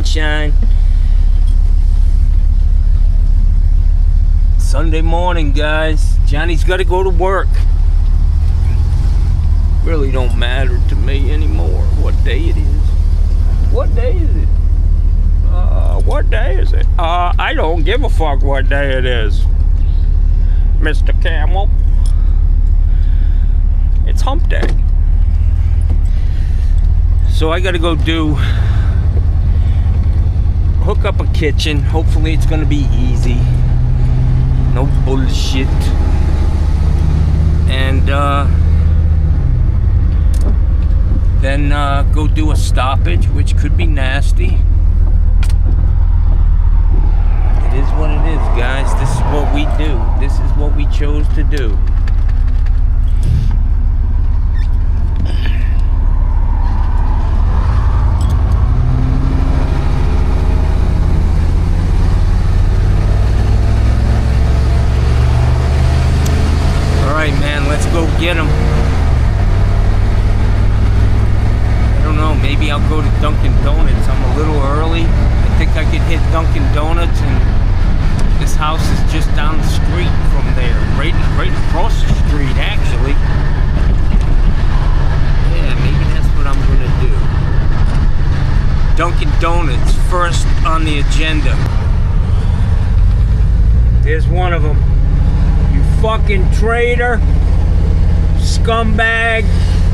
sunshine. Sunday morning, guys. Johnny's got to go to work. Really don't matter to me anymore what day it is. What day is it? What day is it? I don't give a fuck what day it is, Mr. Camel. It's hump day. So I gotta go hook up a kitchen. Hopefully it's gonna be easy. No bullshit. And then go do a stoppage, which could be nasty. It is what it is, guys. This is what we do. This is what we chose to do. Alright, man, let's go get them. I don't know, maybe I'll go to Dunkin' Donuts. I'm a little early. I think I could hit Dunkin' Donuts, and this house is just down the street from there. Right across the street, actually. Yeah, maybe that's what I'm gonna do. Dunkin' Donuts, first on the agenda. There's one of them. You fucking traitor. Scumbag.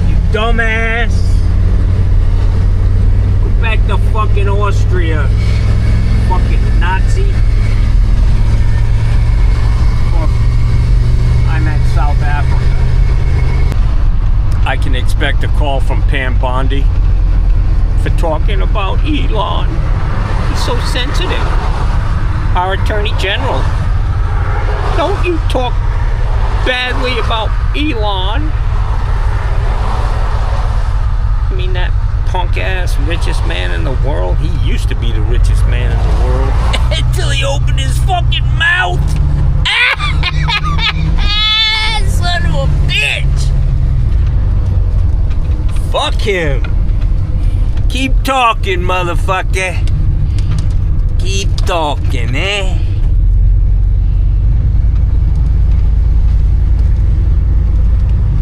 You dumbass. Go back to fucking Austria. Fucking Nazi. I'm at South Africa. I can expect a call from Pam Bondi for talking about Elon. He's so sensitive. Our Attorney General. Don't you talk badly about Elon. I mean, that punk-ass richest man in the world. He used to be the richest man in the world. Until he opened his fucking mouth. Son of a bitch. Fuck him. Keep talking, motherfucker. Keep talking, eh?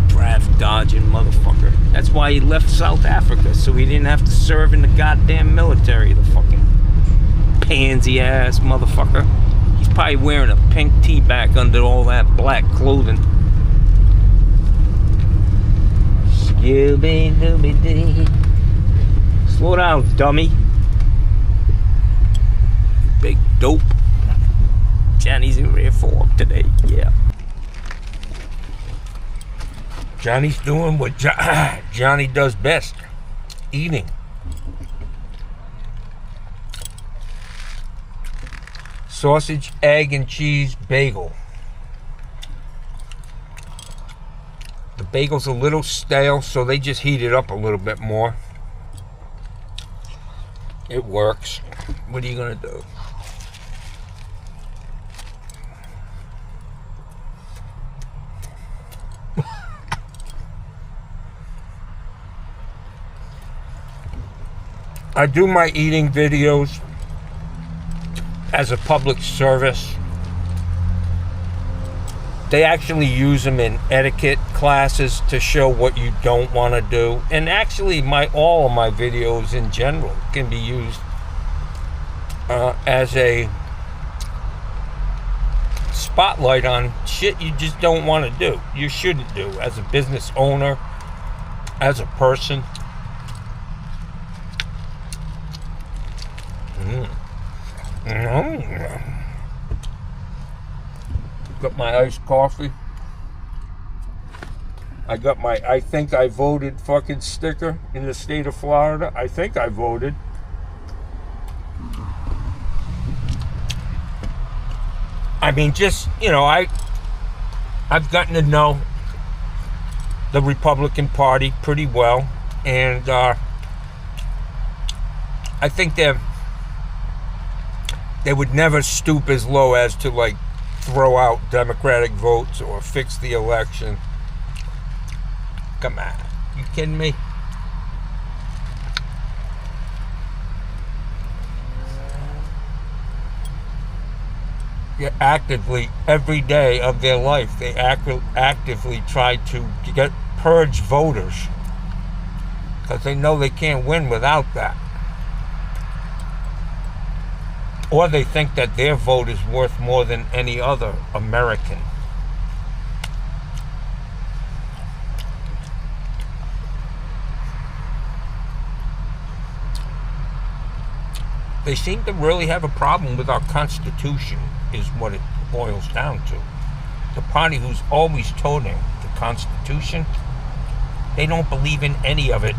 Draft dodging motherfucker. That's why he left South Africa, so he didn't have to serve in the goddamn military, the fucking pansy ass motherfucker. He's probably wearing a pink tee back under all that black clothing. Scooby-Dooby-Dee. Slow down, dummy. Big dope. Johnny's in reform today, yeah. Johnny's doing what Johnny does best. Eating. Sausage, egg, and cheese bagel. The bagel's a little stale, so they just heat it up a little bit more. It works. What are you gonna do? I do my eating videos as a public service. They actually use them in etiquette classes to show what you don't want to do. And actually, all of my videos in general can be used as a spotlight on shit you just don't want to do. You shouldn't do as a business owner, as a person. Got my iced coffee. I got my I think I voted fucking sticker in the state of Florida. I think I voted. I mean, just, you know, I've gotten to know the Republican Party pretty well, and I think they would never stoop as low as to, like, throw out Democratic votes or fix the election. Come on, you kidding me? actively, every day of their life, they actively try to purge voters because they know they can't win without that. Or they think that their vote is worth more than any other American. They seem to really have a problem with our Constitution, is what it boils down to. The party who's always toting the Constitution, they don't believe in any of it.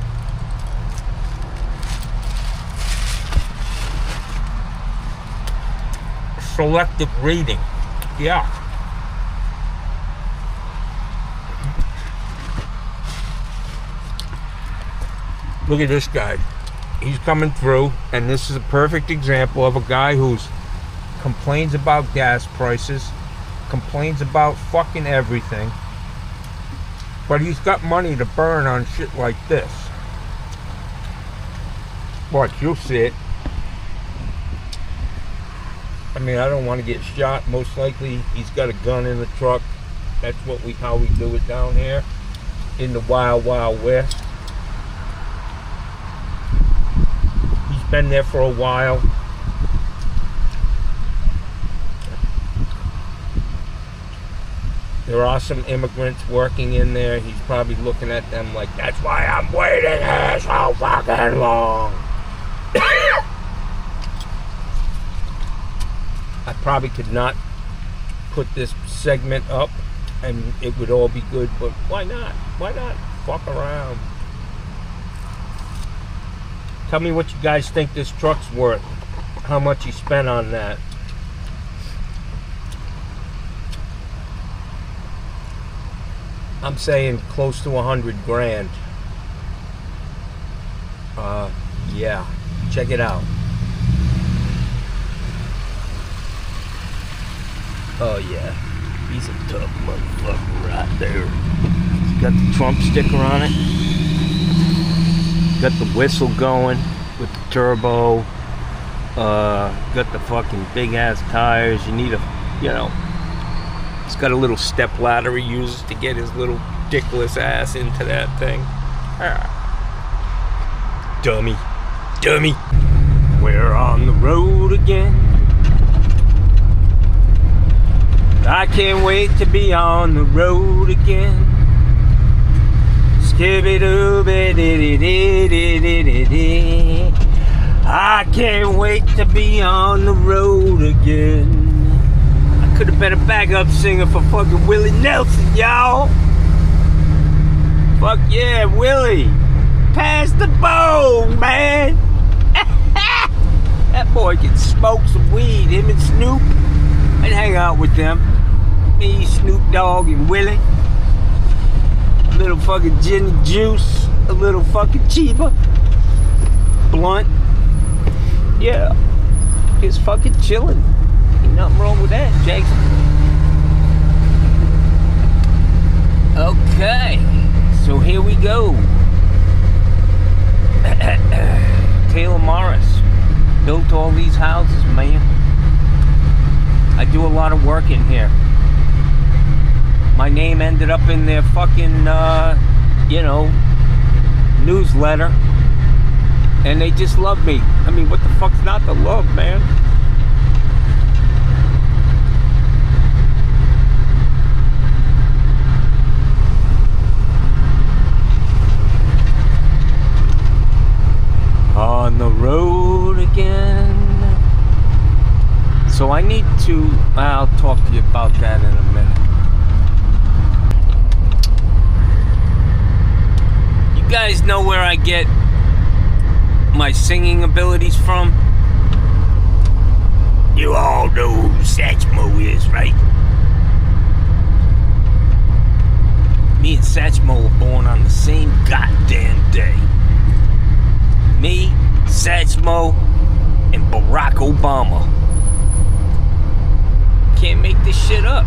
Selective reading. Yeah. Look at this guy. He's coming through, and this is a perfect example of a guy who's complains about gas prices, complains about fucking everything, but he's got money to burn on shit like this. Watch, you'll see it. I mean, I don't want to get shot. Most likely, he's got a gun in the truck. That's how we do it down here in the Wild Wild West. He's been there for a while. There are some immigrants working in there. He's probably looking at them like, that's why I'm waiting here so fucking long. I probably could not put this segment up and it would all be good, but why not? Why not fuck around? Tell me what you guys think this truck's worth. How much you spent on that. I'm saying close to 100 grand. Yeah, check it out. Oh yeah, he's a tough motherfucker right there. He's got the Trump sticker on it. Got the whistle going with the turbo. Got the fucking big ass tires. You need he's got a little step ladder he uses to get his little dickless ass into that thing. Dummy. We're on the road again. I can't wait to be on the road again. Skibby-doo-bee-dee-dee-dee-dee-dee-dee. I can't wait to be on the road again. I could have been a backup singer for fucking Willie Nelson, y'all. Fuck yeah, Willie. Pass the bone, man. That boy can smoke some weed. Him and Snoop. I'd hang out with them. Me, Snoop Dogg, and Willie. A little fucking gin and juice. A little fucking Chiba. Blunt. Yeah. It's fucking chilling. Ain't nothing wrong with that, Jackson. Okay. So here we go. Taylor Morris built all these houses, man. I do a lot of work in here. My name ended up in their fucking, newsletter. And they just love me. I mean, what the fuck's not to love, man? On the road again. So I need to, I'll talk to you about that in a minute. You guys know where I get my singing abilities from? You all know who Satchmo is, right? Me and Satchmo were born on the same goddamn day. Me, Satchmo, and Barack Obama. Can't make this shit up.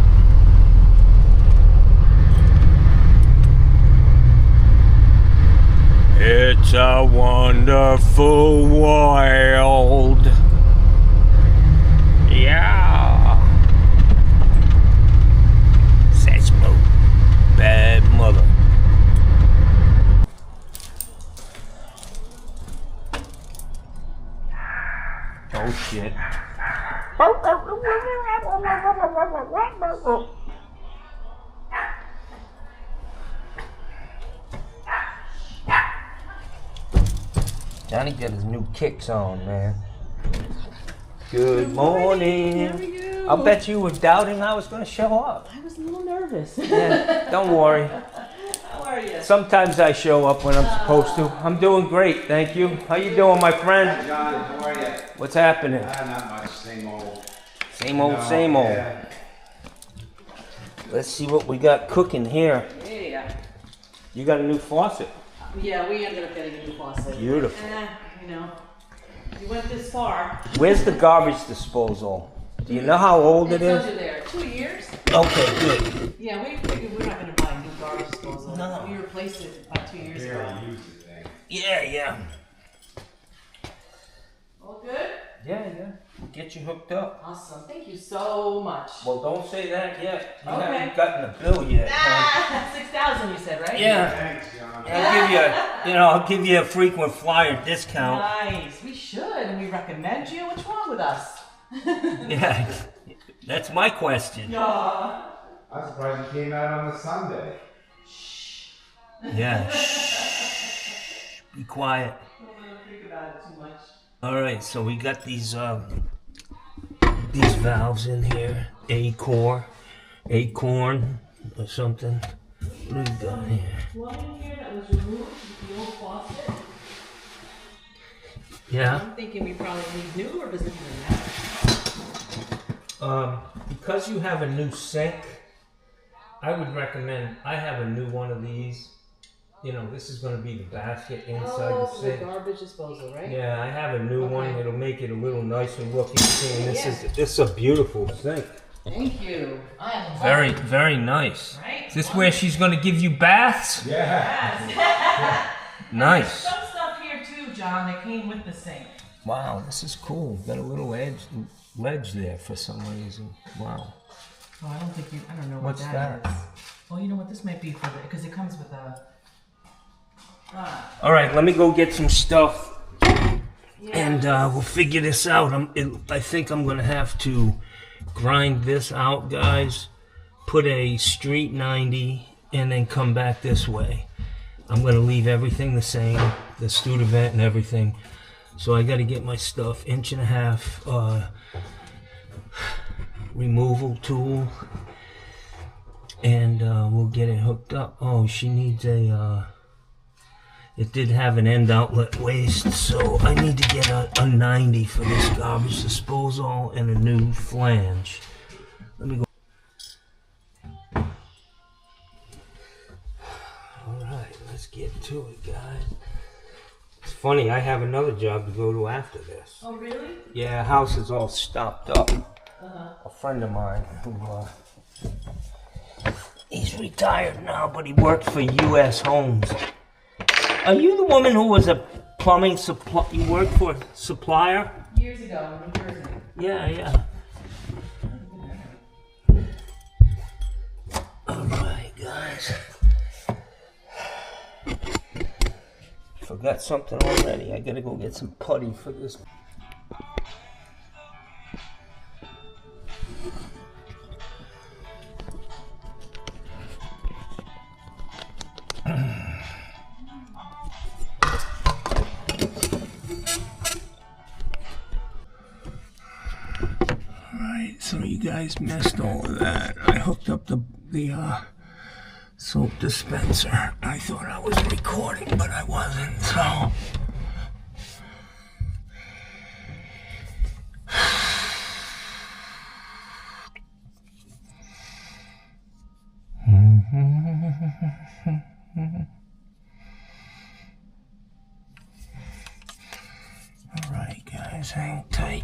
It's a wonderful world. Yeah. Johnny got his new kicks on, man. Good morning. How are you? I'll bet you were doubting I was going to show up. I was a little nervous. Yeah, don't worry. How are you? Sometimes I show up when I'm supposed to. I'm doing great, thank you. How you doing, my friend? John, how are you? What's happening? Not much, same old. Same old, No, same old. yeah. Let's see what we got cooking here. Yeah. You got a new faucet. Yeah, we ended up getting a new faucet. Beautiful. You know, you went this far. Where's the garbage disposal? Do you know how old it It's is? under there. 2 years. Okay, good. Yeah, we figured we're not going to buy a new garbage disposal. No. We replaced it about 2 years ago. Barely use the thing. Yeah. All good? Yeah. Get you hooked up. Awesome. Thank you so much. Well, don't say that yet. You Okay. haven't gotten a bill yet. huh? 6,000 you said, right? Yeah. Thanks, John. I'll give you a frequent flyer discount. Nice. We should, and we recommend you. What's wrong with us? Yeah. That's my question. No. I'm surprised you came out on a Sunday. Yeah. Shh. Be quiet. I don't want to think about it too much. All right, so we got these valves in here. Acorn or something. What do we got here? One in here that was removed with the old faucet. Yeah. I'm thinking we probably need new, or does it even matter? Because you have a new sink, I would recommend. I have a new one of these. You know, this is going to be the basket inside the Oh, the sink. garbage disposal, right? Yeah, I have a new one. Okay. It'll make it a little nicer looking. And this Yeah. is a beautiful sink. Thank you. I am Very, very nice. Right? Is this where she's going to give you baths? Yeah. Yes. Nice. Some stuff here too, John, that came with the sink. Wow, this is cool. Got a little ledge there for some reason. Wow. Oh, I don't think you. I don't know What's what that? that is. Oh, you know what? This might be for the because it comes with a. All right, let me go get some stuff, Yeah. and we'll figure this out. I think I'm gonna have to grind this out, guys. Put a street 90, and then come back this way. I'm gonna leave everything the same, the Studevent and everything. So I got to get my stuff. 1.5 inch removal tool, and we'll get it hooked up. Oh, she needs a. It did have an end outlet waste, so I need to get a 90 for this garbage disposal and a new flange. Let me go. Alright, let's get to it, guys. It's funny, I have another job to go to after this. Oh, really? Yeah, house is all stopped up. Uh-huh. A friend of mine who, he's retired now, but he worked for U.S. Homes. Are you the woman who was a plumbing supply? You worked for a supplier? Years ago in New Jersey. Yeah. All right, guys. Forgot something already. I gotta go get some putty for this. So you guys missed all of that. I hooked up the soap dispenser. I thought I was recording, but I wasn't, so. All right, guys, hang tight.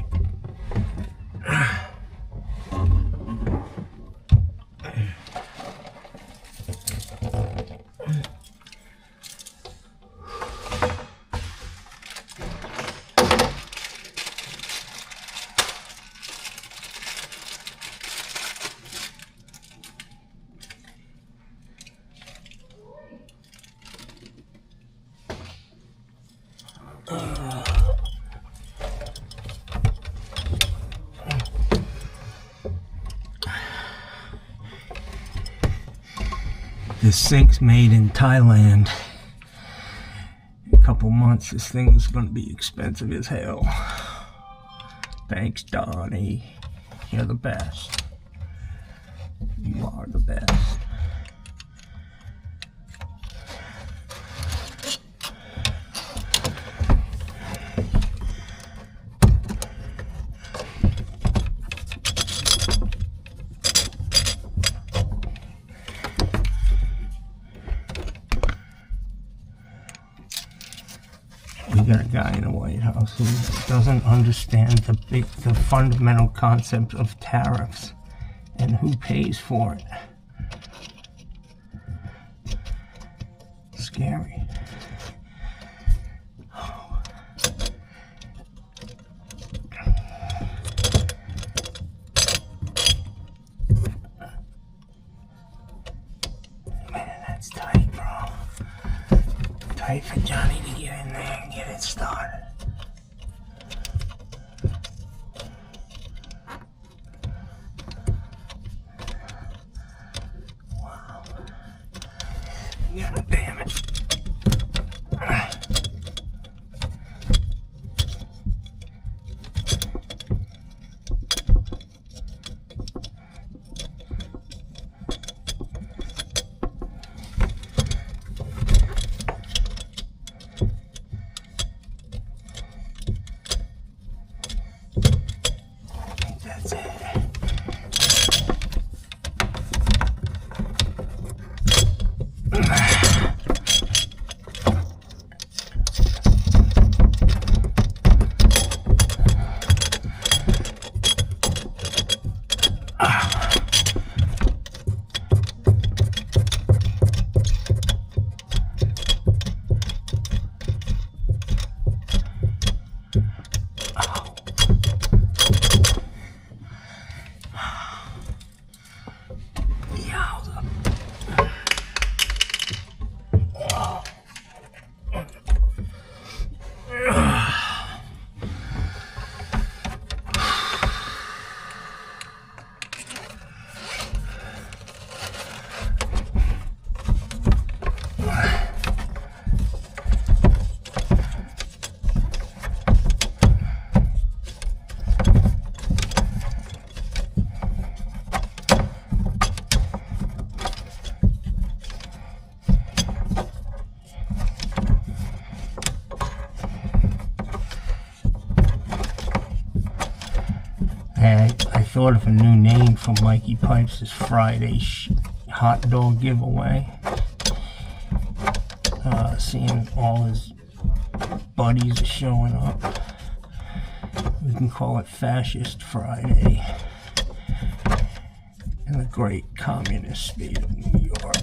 This sink's made in Thailand. In a couple months, this thing is going to be expensive as hell. Thanks, Donnie. You're the best. You are the best. We got a guy in the White House who doesn't understand the fundamental concept of tariffs and who pays for it. Scary. Man, that's tight, bro. Tight for Johnny to get in there and get it started. Wow. God damn it. That's it. I thought of a new name for Mikey Pipes' Friday hot dog giveaway. Seeing all his buddies are showing up. We can call it Fascist Friday in the great communist state of New York.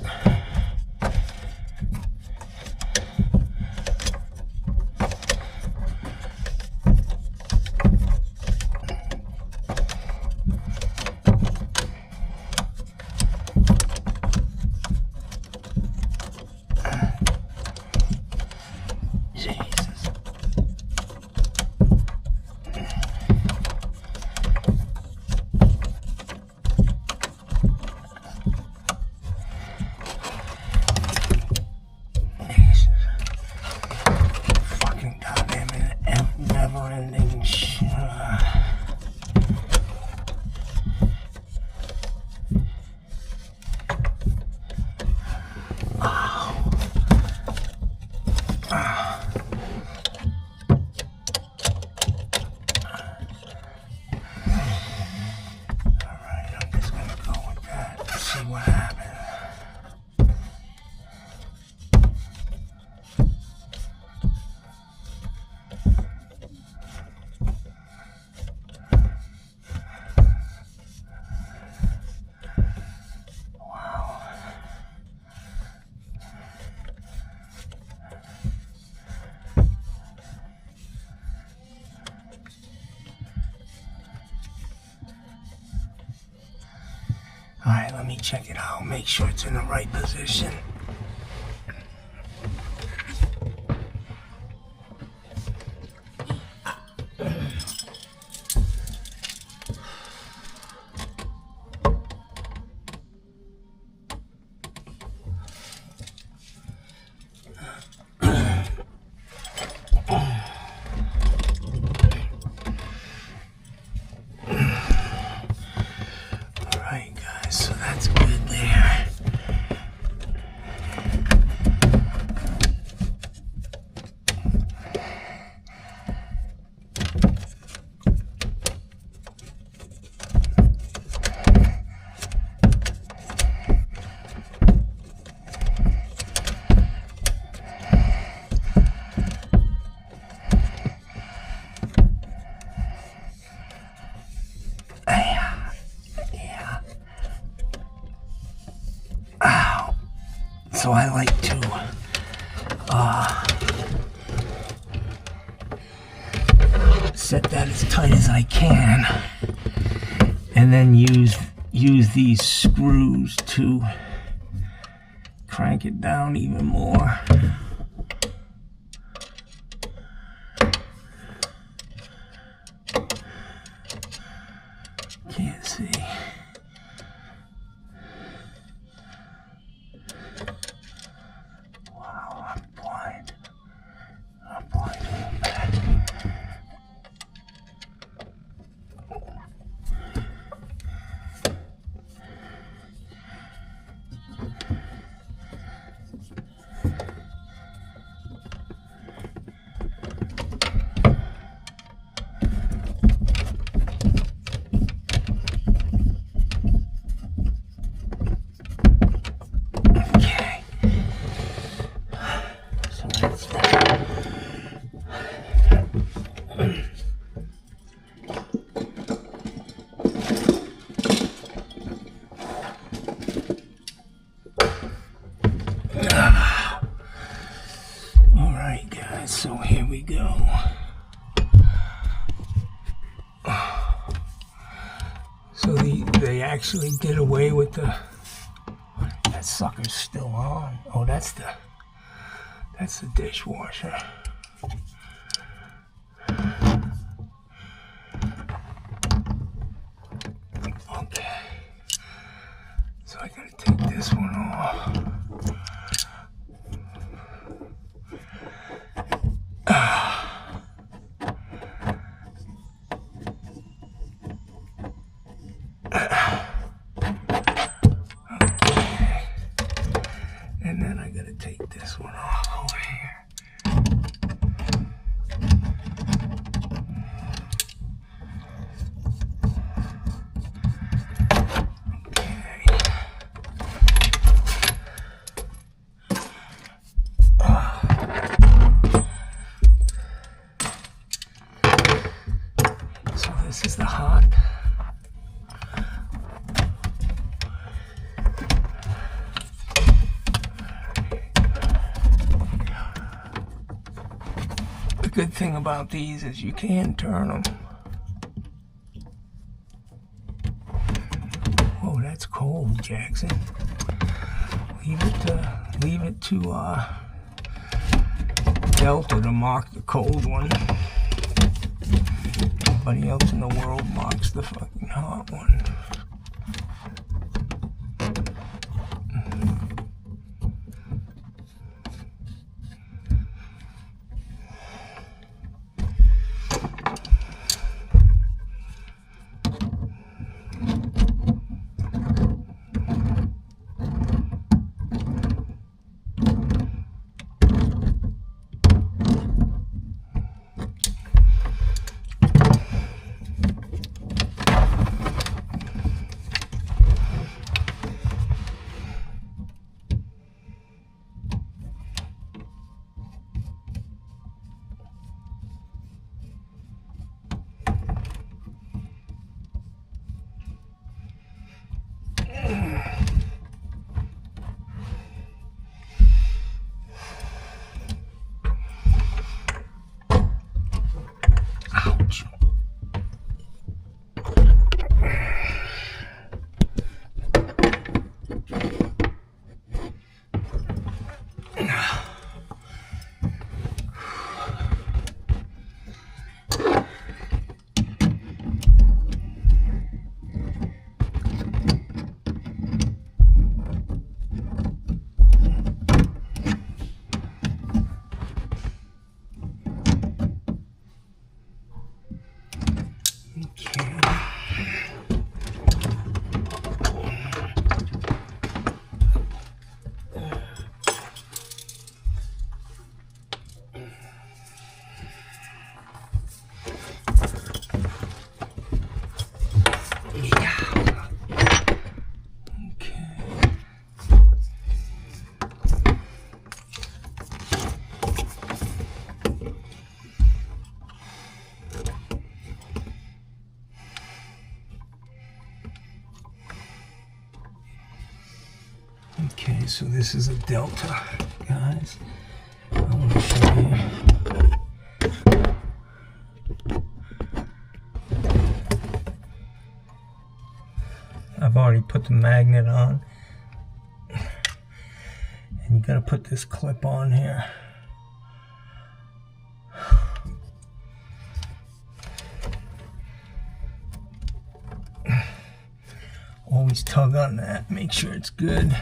Alright, let me check it out, make sure it's in the right position. So I like to set that as tight as I can, and then use these screws to crank it down even more. Can't see. Wow, I'm blind. I'm blind a little bit. Alright guys, so here we go. So they actually did away with the... That sucker's still on. Oh, that's the dishwasher. Okay. So I gotta take this one off. And then I gotta take this one off over here. So this is the hot. The good thing about these is you can turn them. Whoa, that's cold, Jackson. Leave it to Delta to mark the cold one. Nobody else in the world marks the fucking hot one. Okay, so this is a delta, guys. I want to show you. I've already put the magnet on. And you gotta put this clip on here. Always tug on that, make sure it's good.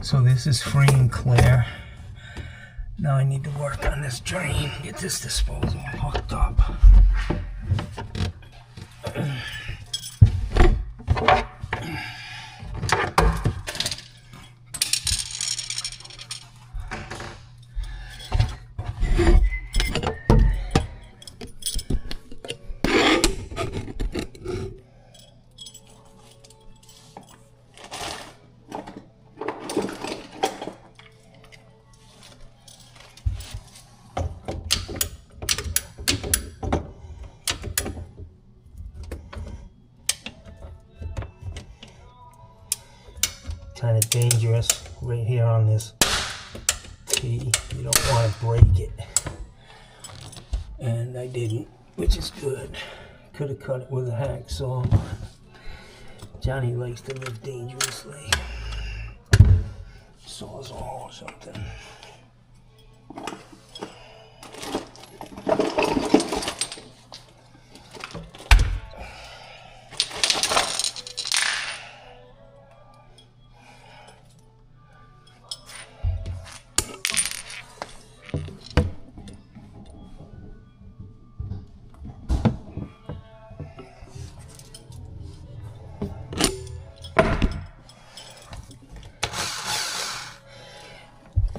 So this is free and clear. Now I need to work on this drain, get this disposal hooked up. Kind of dangerous right here on this T. You don't want to break it. And I didn't, which is good. Could have cut it with a hacksaw. Johnny likes to live dangerously. Sawzall or something.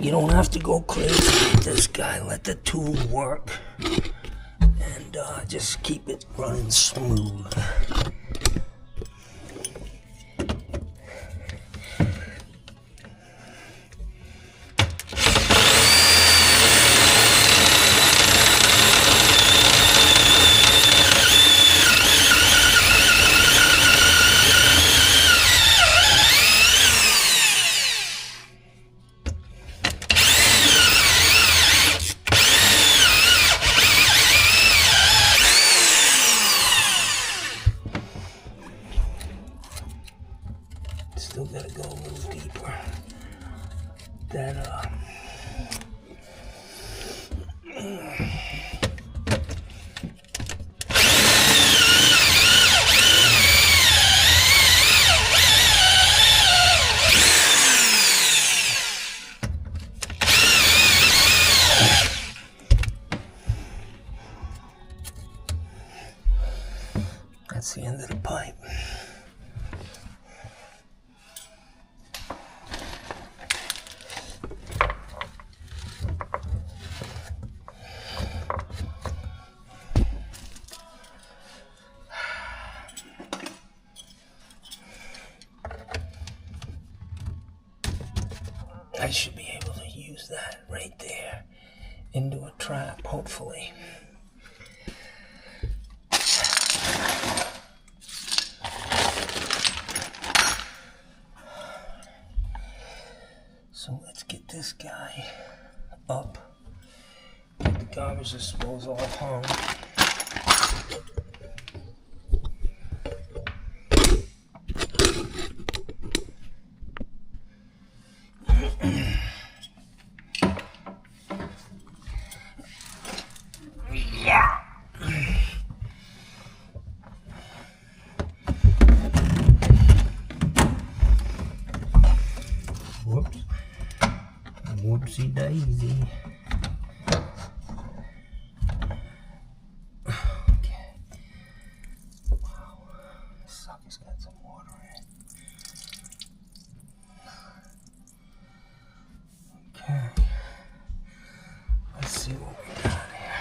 You don't have to go crazy with this guy. Let the tool work. And just keep it running smooth. Still gotta go a little deeper. That that's the end of the pipe. I should be able to use that right there into a trap, hopefully. So let's get this guy up. Get the garbage disposal hung. Whoops. Whoopsie daisy. Okay. Wow. This sucker's got some water in it. Okay. Let's see what we got here.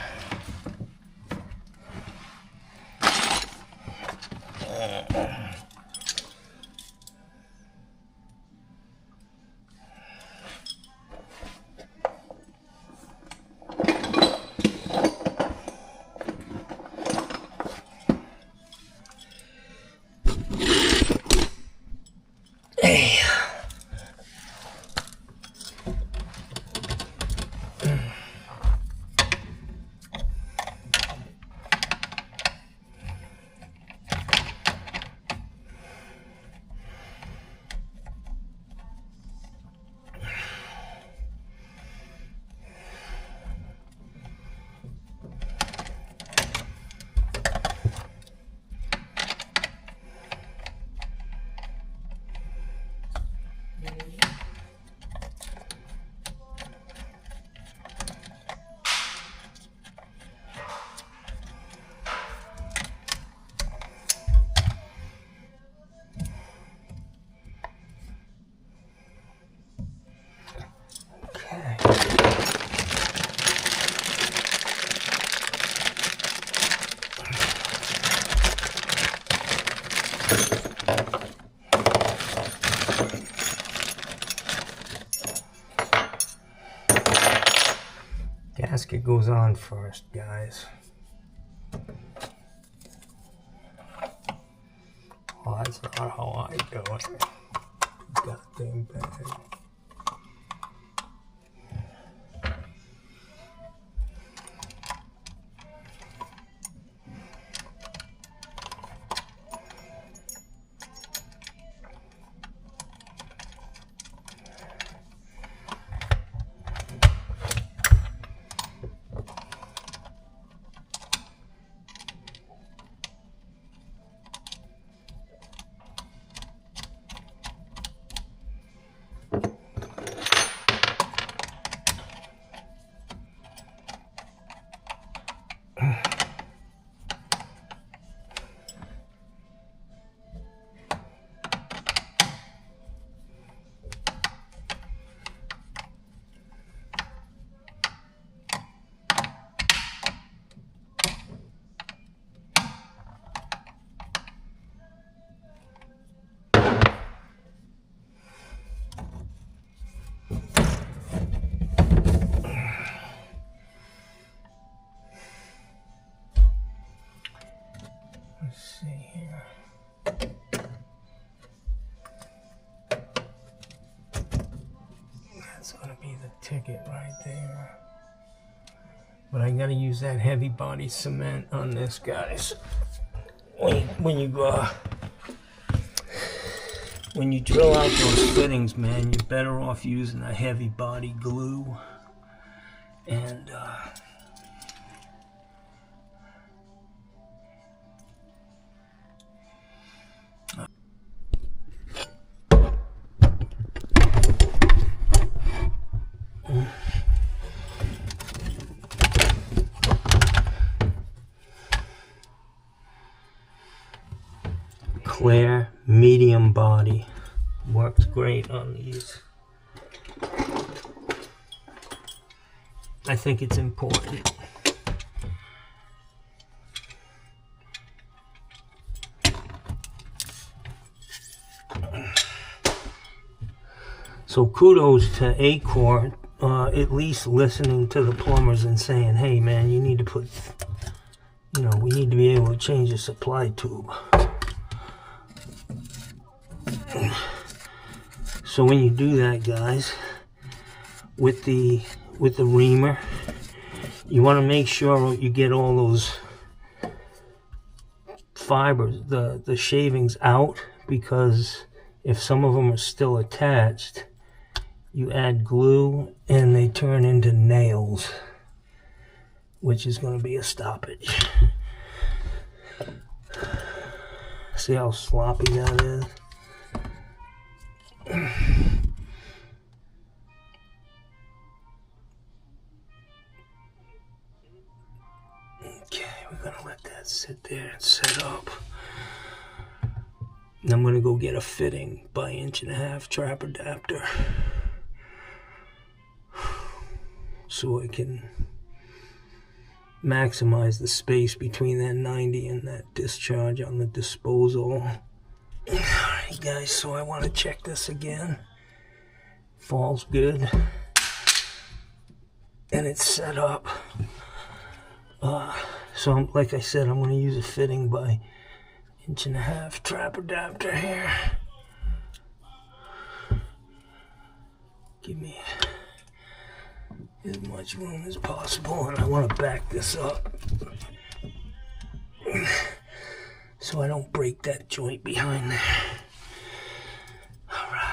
Gasket goes on first, guys. Oh, that's not how I do it. Goddamn bad. Let's see here. That's gonna be the ticket right there. But I gotta use that heavy body cement on this, guys. When you drill out those fittings, man, you're better off using a heavy body glue. And Clear medium body works great on these. I think it's important. So kudos to Acorn, at least listening to the plumbers and saying, hey man, you need to put, we need to be able to change the supply tube. So when you do that, guys, with the reamer, you want to make sure you get all those fibers, the shavings out, because if some of them are still attached, you add glue and they turn into nails, which is going to be a stoppage. See how sloppy that is? Okay, we're gonna let that sit there and set up. And I'm gonna go get a fitting by 1.5" trap adapter so I can maximize the space between that 90 and that discharge on the disposal. Alright guys, so I want to check this again. Falls good. And it's set up. So like I said, I'm going to use a fitting by 1.5" trap adapter here. Give me as much room as possible, and I want to back this up so I don't break that joint behind there. All right.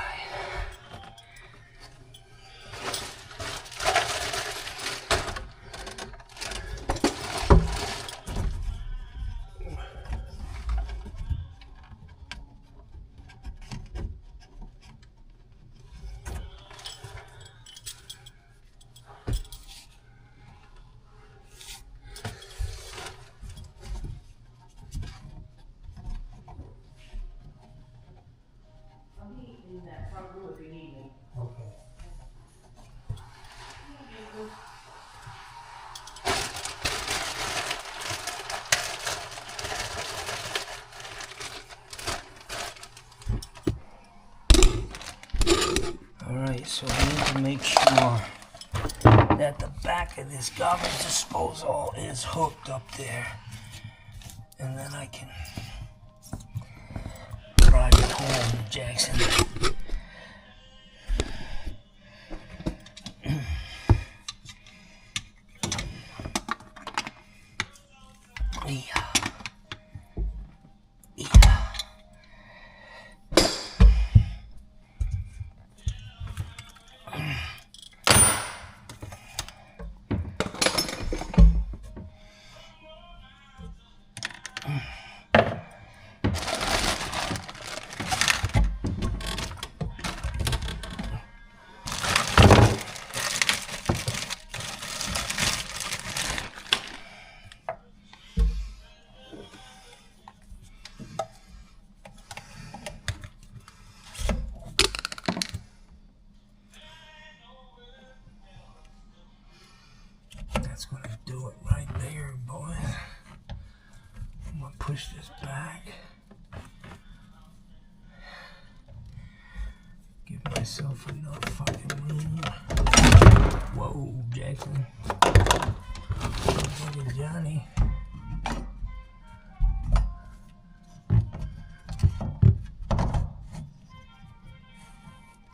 Alright, so I need to make sure that the back of this garbage disposal is hooked up there. And then I can drive it home, Jackson. Yeah. That's gonna do it right there, boys. I'm gonna push this back. Give myself enough fucking room. Whoa, Jackson. Look at Johnny.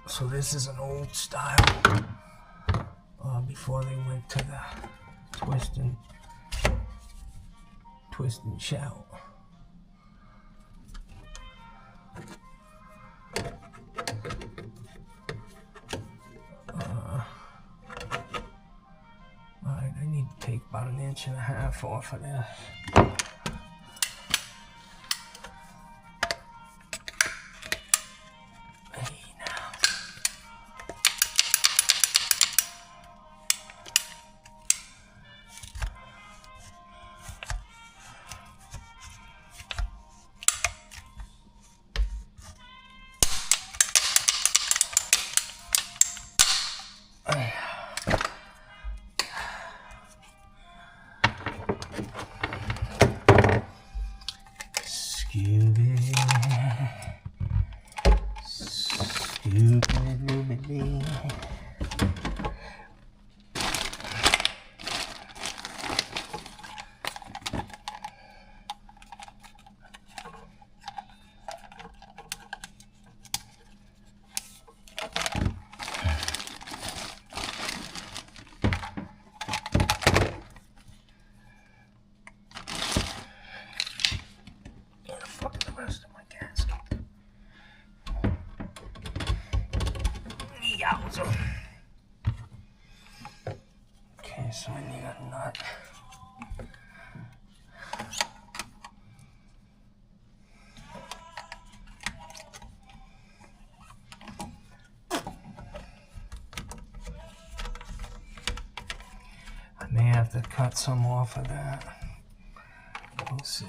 So this is an old style. Before they went to the twist and shout. Alright, I need to take about 1.5 inches off of this. Okay, so I need a nut. I may have to cut some off of that. We'll see.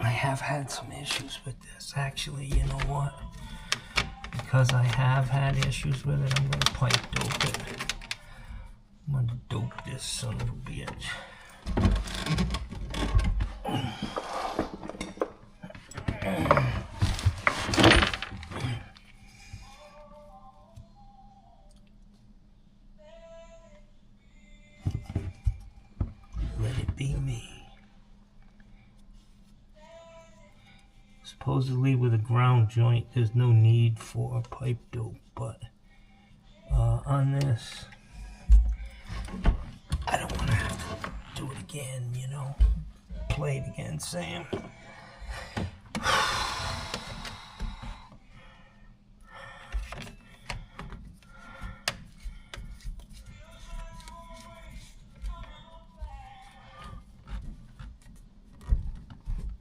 I have had some issues with this. Actually, you know what? Because I have had issues with it, I'm going to pipe dope it. I'm going to dope this son of a bitch. Let it be me. Supposedly with a ground joint there's no need for pipe dope, but on this I don't want to have to do it again, you know. Play it again, Sam.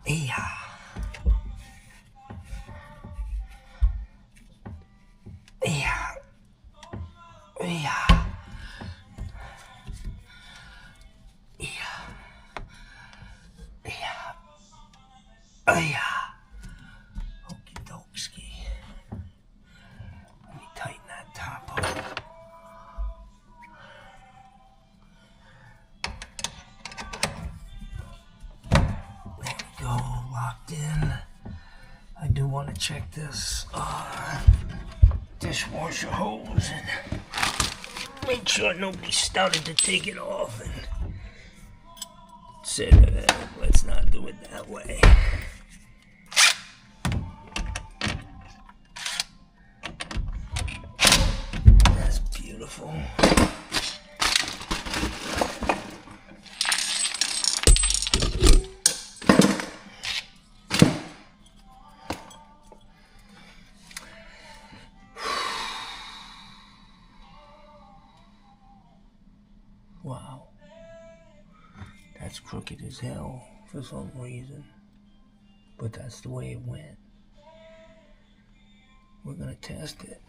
Yeah. Yeah. Yeah. Yeah. Yeah. Yeah. Okie dokie. Let me tighten that top up. There we go, locked in. I do want to check this dishwasher hose and make sure nobody started to take it off and said, let's not do it that way. That's beautiful. Wow. That's crooked as hell for some reason. But that's the way it went. We're gonna test it.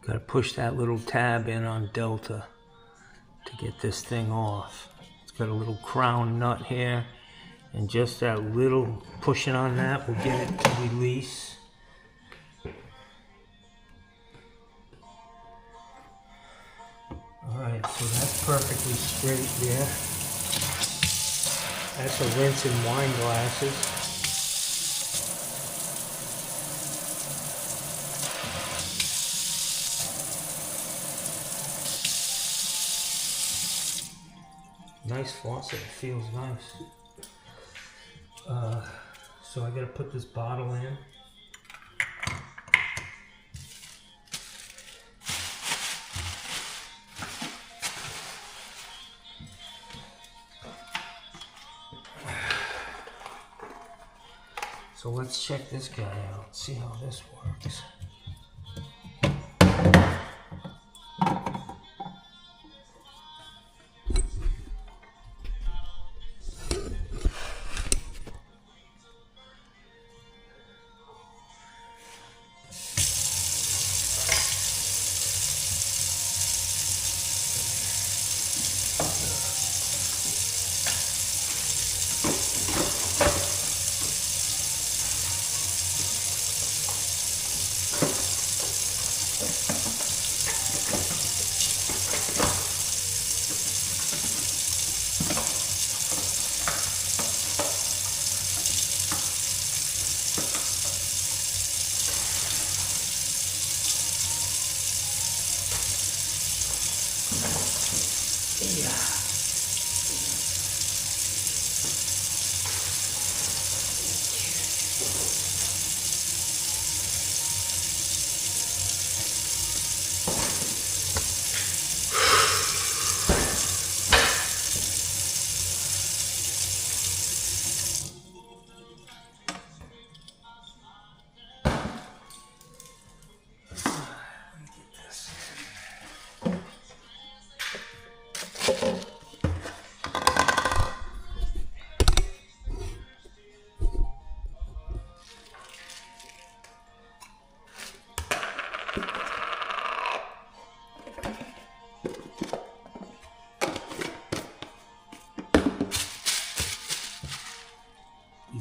Gotta push that little tab in on Delta to get this thing off. It's got a little crown nut here, and just that little pushing on that will get it to release. Alright, so that's perfectly straight there. That's a rinse in wine glasses. Nice faucet, it feels nice. So I gotta put this bottle in. So let's check this guy out, see how this works.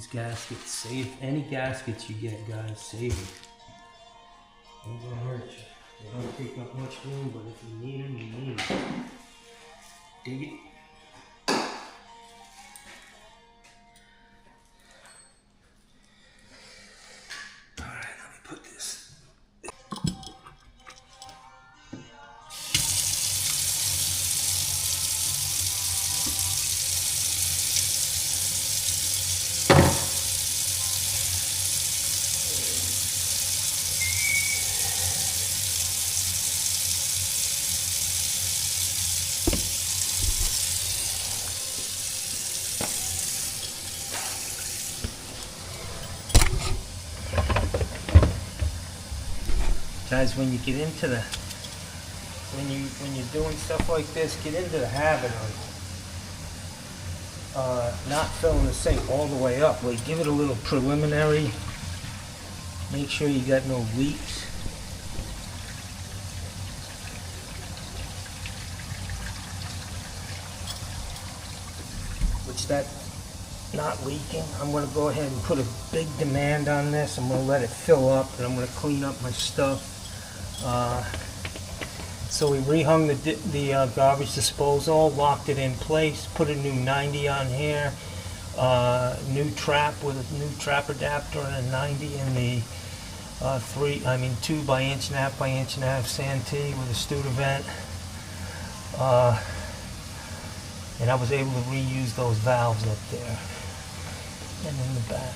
these gaskets. Save any gaskets you get, guys. Save them. Ain't gonna hurt you. They don't take up much room, but if you need them, you need them. Dig it. Alright, let me put this. Guys, when you get into the, when you're doing stuff like this, get into the habit of not filling the sink all the way up. Like, give it a little preliminary. Make sure you got no leaks. Which that's not leaking. I'm going to go ahead and put a big demand on this. I'm going to let it fill up, and I'm going to clean up my stuff. So we rehung the garbage disposal, locked it in place, put a new 90 on here, new trap with a new trap adapter and a 90 in the 2 by inch and a half by inch and a half Santee with a Studevent. And I was able to reuse those valves up there. And in the back,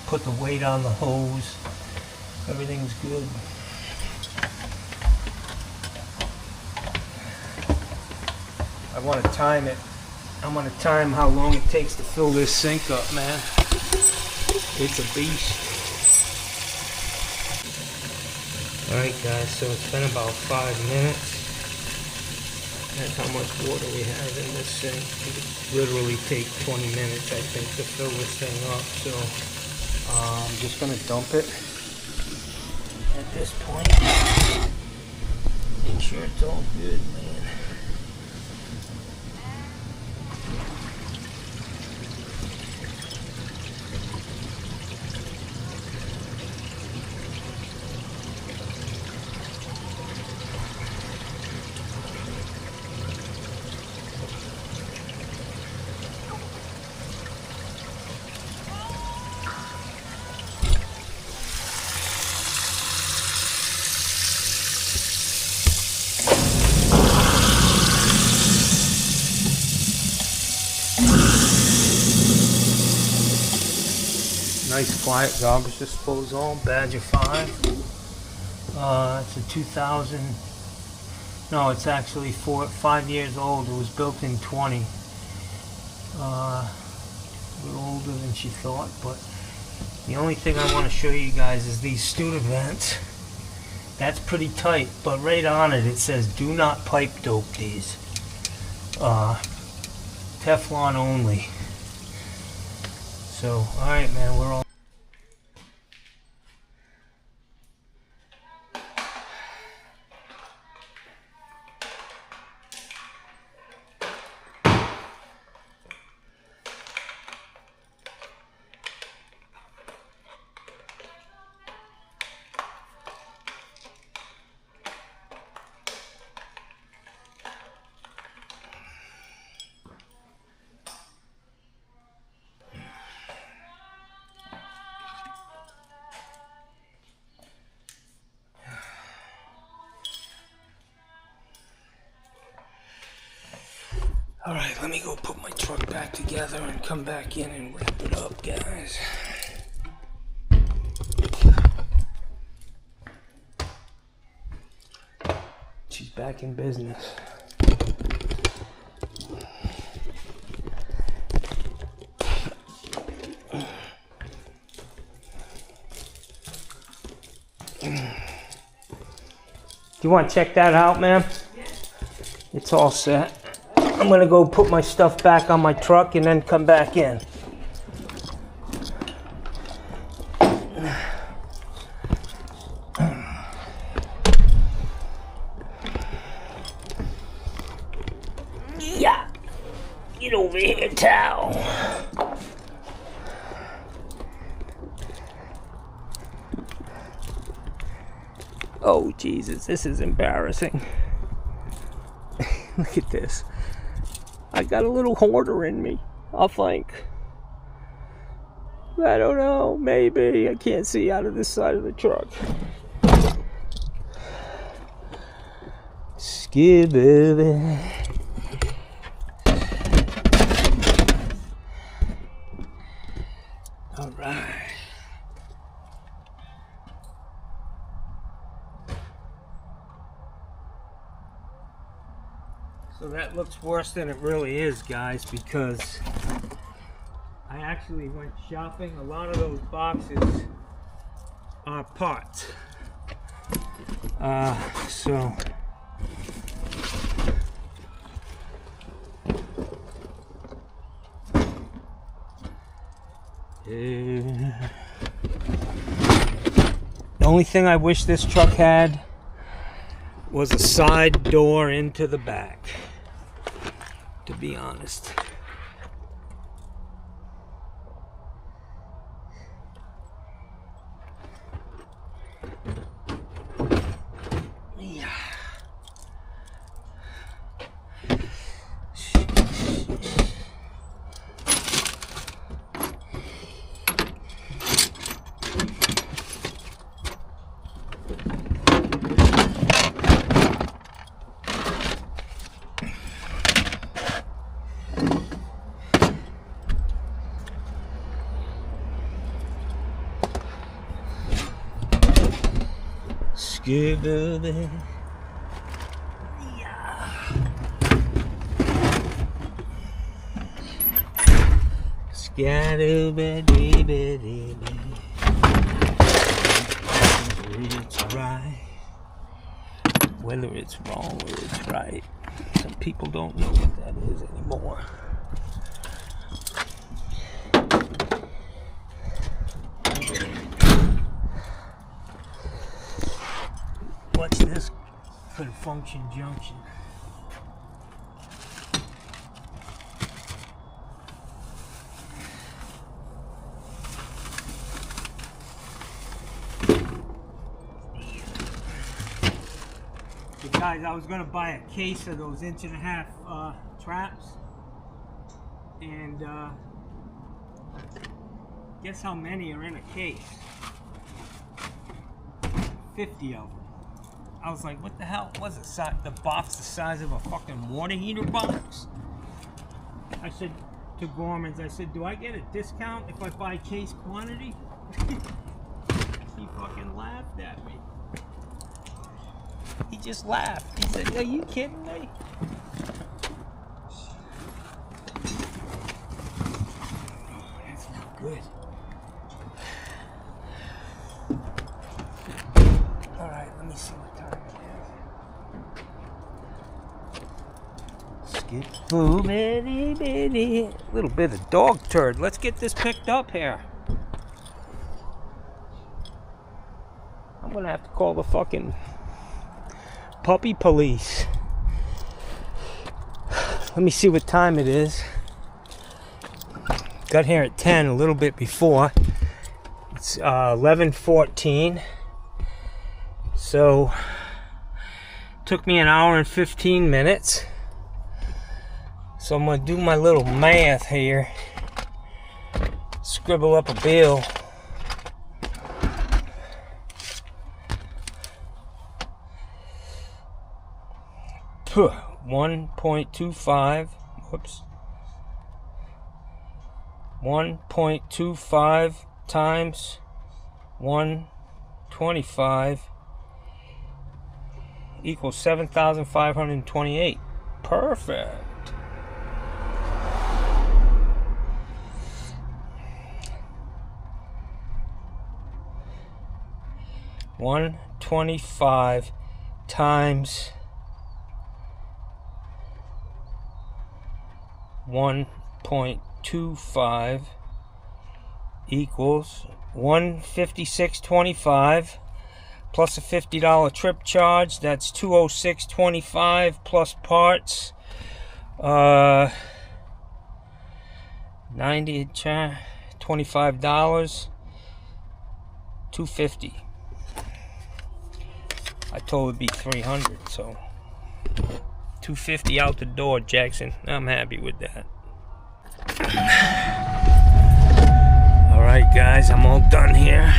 put the weight on the hose. Everything's good. I want to time it. I'm going to time how long it takes to fill this sink up, man. It's a beast. Alright guys, so it's been about 5 minutes. That's how much water we have in this sink. It could literally take 20 minutes, I think, to fill this thing up. So I'm just going to dump it at this point. Make sure it's all good, man. Nice quiet garbage disposal, Badger 5. It's a 2000, no, it's actually 5 years old. It was built in 20. A little older than she thought, but the only thing I want to show you guys is these Studevents. That's pretty tight, but right on it, it says do not pipe dope these. Teflon only. So, alright man, we're all... Alright, let me go put my truck back together and come back in and wrap it up, guys. She's back in business. Do you want to check that out, ma'am? It's all set. I'm gonna go put my stuff back on my truck and then come back in. Yeah, get over here, towel. Oh, Jesus, this is embarrassing. Look at this. I got a little hoarder in me, I think. I don't know, maybe. I can't see out of this side of the truck. Skibby. All right. So that looks worse than it really is, guys, because I actually went shopping. A lot of those boxes are parts. So the only thing I wish this truck had was a side door into the back, to be honest. Skibby. Scatterbiddy. It's right. Whether it's wrong or it's right. Some people don't know what that is anymore. What's this good function junction? So guys, I was gonna buy a case of those 1.5 inch traps, and guess how many are in a case? 50 of them. I was like, what the hell was it? The box the size of a fucking water heater box? I said to Gorman's, I said, do I get a discount if I buy case quantity? He fucking laughed at me. He just laughed. He said, are you kidding me? Oh, that's not good. Alright, let me see what time it is. Skip boo bitty bitty. A little bit of dog turd. Let's get this picked up here. I'm gonna have to call the fucking puppy police. Let me see what time it is. Got here at 10, a little bit before. It's 11:14. So, took me 1 hour and 15 minutes. So I'm going to do my little math here. Scribble up a bill. Puh, 1.25. Whoops. 1.25 times 125 equals 7,528. Perfect. $125 times 1.25 equals $156.25 plus a $50 trip charge. That's $206.25 plus parts. $25. $250. I told it'd be 300, so 250 out the door, Jackson. I'm happy with that. All right, guys, I'm all done here.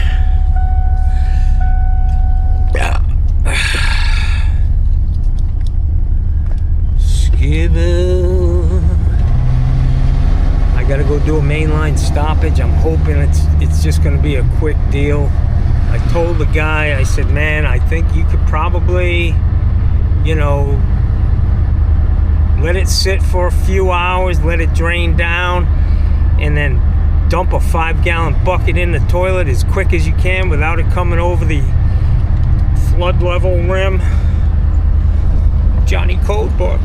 Skibble. I gotta go do a mainline stoppage. I'm hoping it's just gonna be a quick deal. I told the guy, I said, man, I think you could probably, you know, let it sit for a few hours, let it drain down, and then dump a 5-gallon bucket in the toilet as quick as you can without it coming over the flood level rim. Johnny Codebook.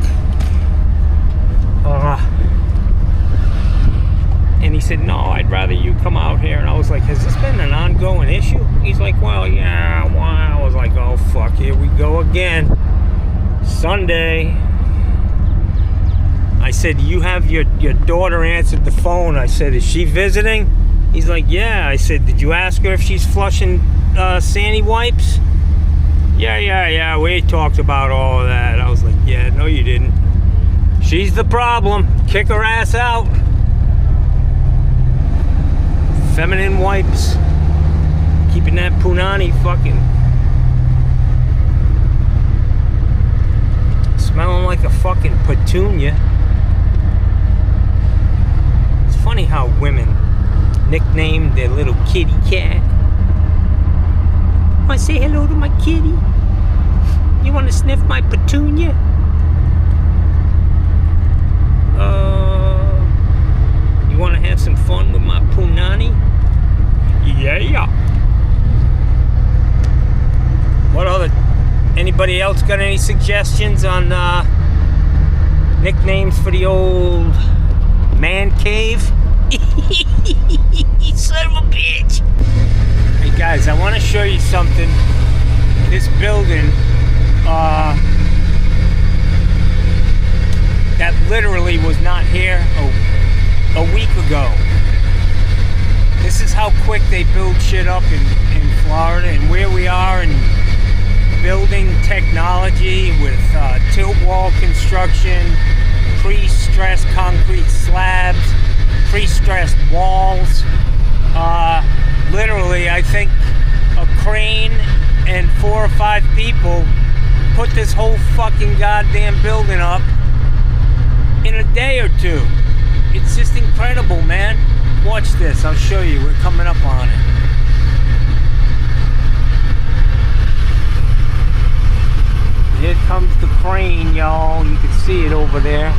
And he said, no, I'd rather you come out here. And I was like, has this been an ongoing issue? He's like, well, yeah. Well, I was like, oh, fuck, here we go again. Sunday. I said, you have your daughter answered the phone. I said, is she visiting? He's like, yeah. I said, did you ask her if she's flushing Sandy wipes? Yeah. We talked about all of that. I was like, yeah, no, you didn't. She's the problem. Kick her ass out. Feminine wipes. Keeping that punani fucking smelling like a fucking petunia. It's funny how women nickname their little kitty cat. Want to say hello to my kitty? You want to sniff my petunia? You want to have some fun with my punani? Yeah. What other? Anybody else got any suggestions on nicknames for the old man cave? Son of a bitch! Hey guys, I want to show you something. This building, that literally was not here a week ago. This is how quick they build shit up in Florida, and where we are in building technology with tilt wall construction, pre-stressed concrete slabs, pre-stressed walls. Literally, I think a crane and 4 or 5 people put this whole fucking goddamn building up in a day or two. It's just incredible, man. Watch this. I'll show you. We're coming up on it. Here comes the crane, y'all. You can see it over there.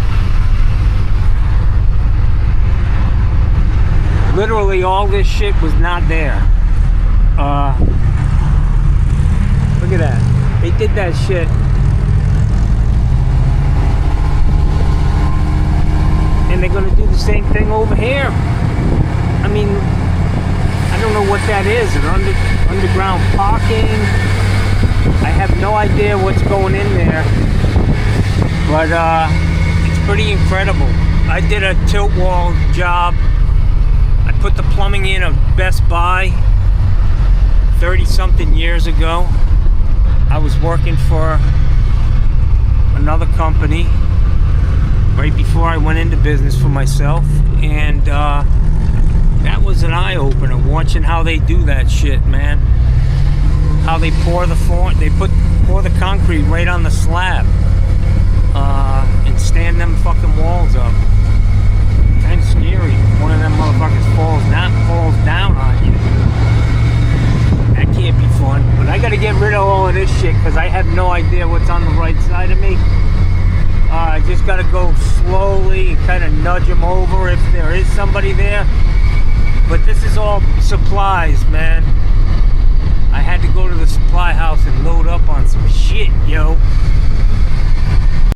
Literally, all this shit was not there. Look at that. They did that shit. And they're gonna do the same thing over here. I mean, I don't know what that is. An underground parking. I have no idea what's going in there, but it's pretty incredible. I did a tilt wall job. I put the plumbing in of Best Buy 30-something years ago. I was working for another company right before I went into business for myself, and that was an eye-opener, watching how they do that shit, man. How they pour the concrete right on the slab, and stand them fucking walls up. Kind of scary. One of them motherfuckers falls down on you. That can't be fun. But I gotta get rid of all of this shit because I have no idea what's on the right side of me. I just gotta go slowly and kind of nudge them over if there is somebody there. But this is all supplies, man.